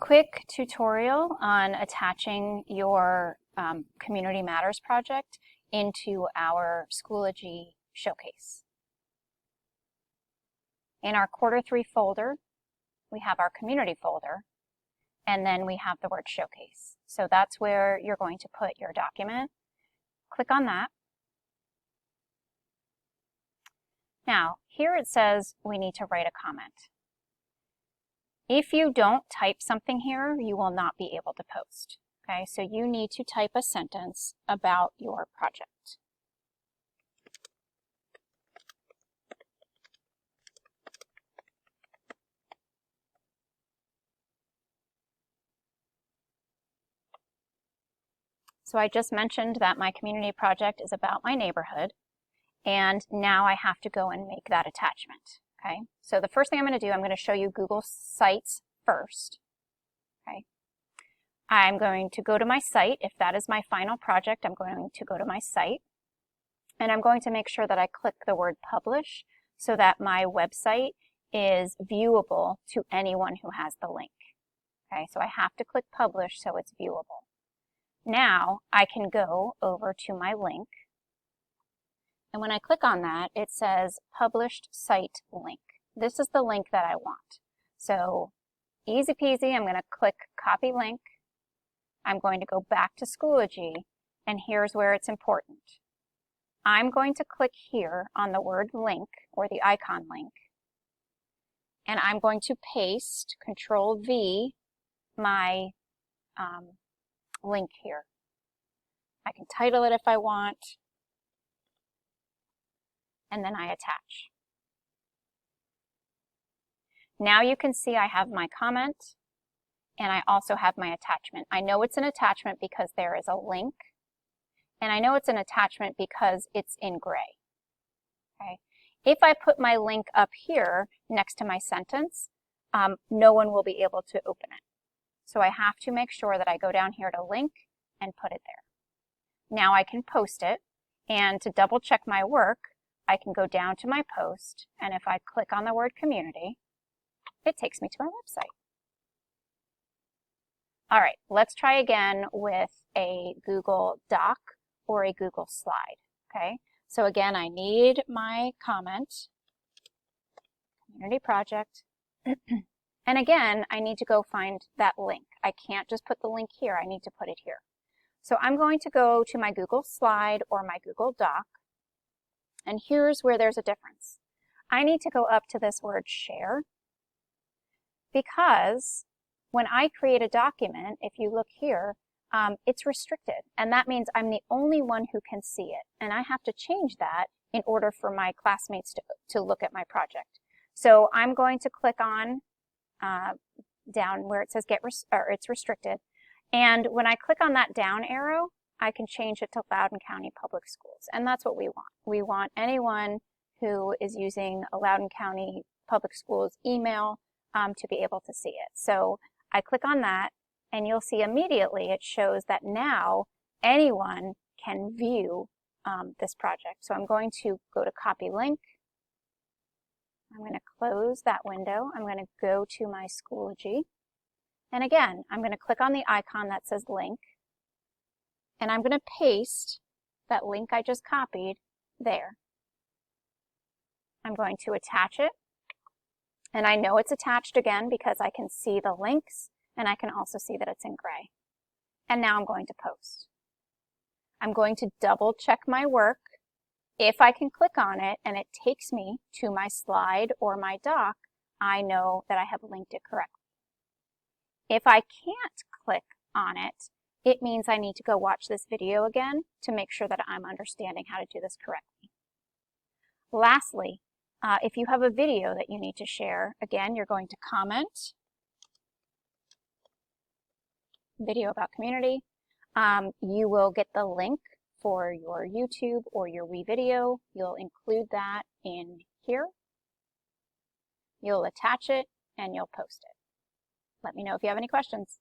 quick tutorial on attaching your Community Matters project into our Schoology showcase. In our Q3 folder, we have our community folder, and then we have the word showcase. So that's where you're going to put your document. Click on that. Now, here it says we need to write a comment. If you don't type something here, you will not be able to post. Okay, so you need to type a sentence about your project. So I just mentioned that my community project is about my neighborhood, and now I have to go and make that attachment. Okay, so the first thing I'm going to do, I'm going to show you Google Sites first. Okay, I'm going to go to my site. If that is my final project, I'm going to go to my site, and I'm going to make sure that I click the word publish so that my website is viewable to anyone who has the link. Okay, so I have to click publish so it's viewable. Now I can go over to my link, and when I click on that, it says published site link. This is the link that I want. So easy peasy, I'm going to click copy link. I'm going to go back to Schoology, and here's where it's important. I'm going to click here on the word link, or the icon link, and I'm going to paste, Control V, my link here. I can title it if I want, and then I attach. Now you can see I have my comment, and I also have my attachment. I know it's an attachment because there is a link, and I know it's an attachment because it's in gray. Okay? If I put my link up here next to my sentence, no one will be able to open it. So I have to make sure that I go down here to link and put it there. Now I can post it, and to double check my work, I can go down to my post, and if I click on the word community, it takes me to my website. All right, let's try again with a Google Doc or a Google Slide. Okay, so again, I need my comment, community project, and again, I need to go find that link. I can't just put the link here, I need to put it here. So I'm going to go to my Google Slide or my Google Doc, and here's where there's a difference. I need to go up to this word share, because when I create a document, if you look here, it's restricted, and that means I'm the only one who can see it, and I have to change that in order for my classmates to look at my project. So I'm going to click on down where it says it's restricted, and when I click on that down arrow, I can change it to Loudoun County Public Schools, and that's what we want. We want anyone who is using a Loudoun County Public Schools email to be able to see it. So I click on that, and you'll see immediately it shows that now anyone can view this project. So I'm going to go to copy link. I'm going to close that window. I'm going to go to my Schoology. And again, I'm going to click on the icon that says link, and I'm going to paste that link I just copied there. I'm going to attach it, and I know it's attached again because I can see the links, and I can also see that it's in gray. And now I'm going to post. I'm going to double check my work. If I can click on it and it takes me to my slide or my doc, I know that I have linked it correctly. If I can't click on it, it means I need to go watch this video again to make sure that I'm understanding how to do this correctly. Lastly, if you have a video that you need to share, again, you're going to comment, video about community. You will get the link for your YouTube or your WeVideo. You'll include that in here. You'll attach it, and you'll post it. Let me know if you have any questions.